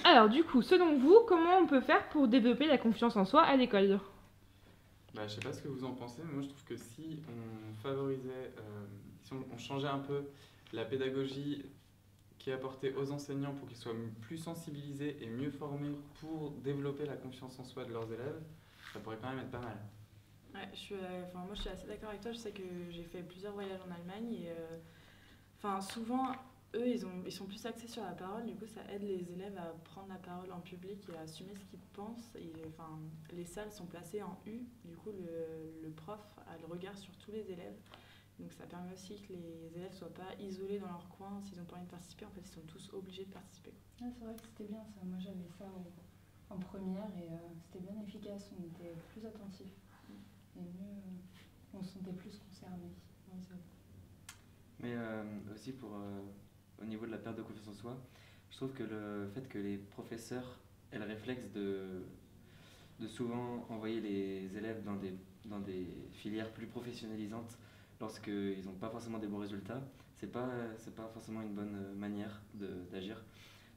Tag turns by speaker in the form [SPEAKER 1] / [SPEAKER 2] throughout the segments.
[SPEAKER 1] Alors du coup, selon vous, comment on peut faire pour développer la confiance en soi à l'école?
[SPEAKER 2] Bah, je sais pas ce que vous en pensez, mais moi je trouve que si on favorisait, si on changeait un peu la pédagogie qui est apportée aux enseignants pour qu'ils soient plus sensibilisés et mieux formés pour développer la confiance en soi de leurs élèves, ça pourrait quand même être pas mal.
[SPEAKER 3] Ouais, moi je suis assez d'accord avec toi. Je sais que j'ai fait plusieurs voyages en Allemagne et souvent, eux, ils sont plus axés sur la parole. Du coup, ça aide les élèves à prendre la parole en public et à assumer ce qu'ils pensent. Les salles sont placées en U. Du coup, le prof a le regard sur tous les élèves. Donc ça permet aussi que les élèves ne soient pas isolés dans leur coin. S'ils n'ont pas envie de participer, en fait, ils sont tous obligés de participer.
[SPEAKER 4] Ouais, c'est vrai que c'était bien ça. Moi j'avais ça en première et c'était bien efficace. On était plus attentifs et mieux, on se sentait plus concernés. Ouais, c'est vrai.
[SPEAKER 5] Mais aussi au niveau de la perte de confiance en soi, je trouve que le fait que les professeurs aient le réflexe de souvent envoyer les élèves dans des filières plus professionnalisantes lorsqu'ils n'ont pas forcément des bons résultats, c'est pas forcément une bonne manière d'agir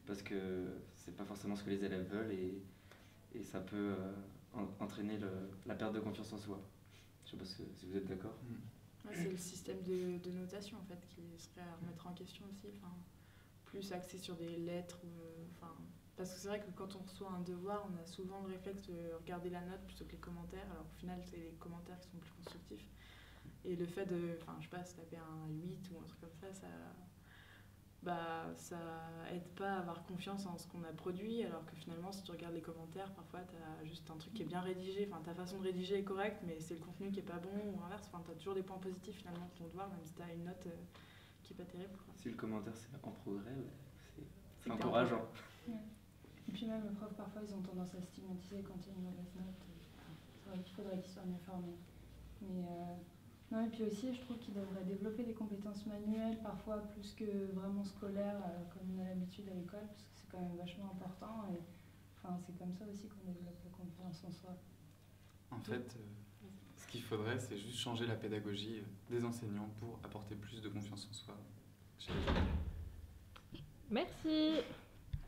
[SPEAKER 5] parce que c'est pas forcément ce que les élèves veulent et ça peut entraîner la perte de confiance en soi. Je sais pas si vous êtes d'accord.
[SPEAKER 3] Ouais, c'est le système de notation en fait qui serait à remettre en question aussi. Plus axé sur des lettres. Parce que c'est vrai que quand on reçoit un devoir, on a souvent le réflexe de regarder la note plutôt que les commentaires, alors qu'au final, c'est les commentaires qui sont plus constructifs. Et le fait de, je sais pas, se taper un 8 ou un truc comme ça aide pas à avoir confiance en ce qu'on a produit, alors que finalement, si tu regardes les commentaires, parfois, tu as juste un truc qui est bien rédigé, ta façon de rédiger est correcte, mais c'est le contenu qui est pas bon, ou inverse, tu as toujours des points positifs finalement de ton devoir, même si tu as une note qui est pas terrible. Quoi.
[SPEAKER 5] Si le commentaire c'est en progrès, c'est
[SPEAKER 3] que
[SPEAKER 5] encourageant.
[SPEAKER 4] Ouais. Et puis même les profs, parfois, ils ont tendance à stigmatiser quand il y a une mauvaise note. C'est vrai qu'il faudrait qu'ils soient mieux formés. Mais non, et puis aussi, je trouve qu'ils devraient développer des compétences manuelles, parfois plus que vraiment scolaires, comme on a l'habitude à l'école, parce que c'est quand même vachement important. Et c'est comme ça aussi qu'on développe la confiance en soi.
[SPEAKER 2] En fait, ce qu'il faudrait, c'est juste changer la pédagogie des enseignants pour apporter plus de confiance en soi chez les élèves.
[SPEAKER 1] Merci.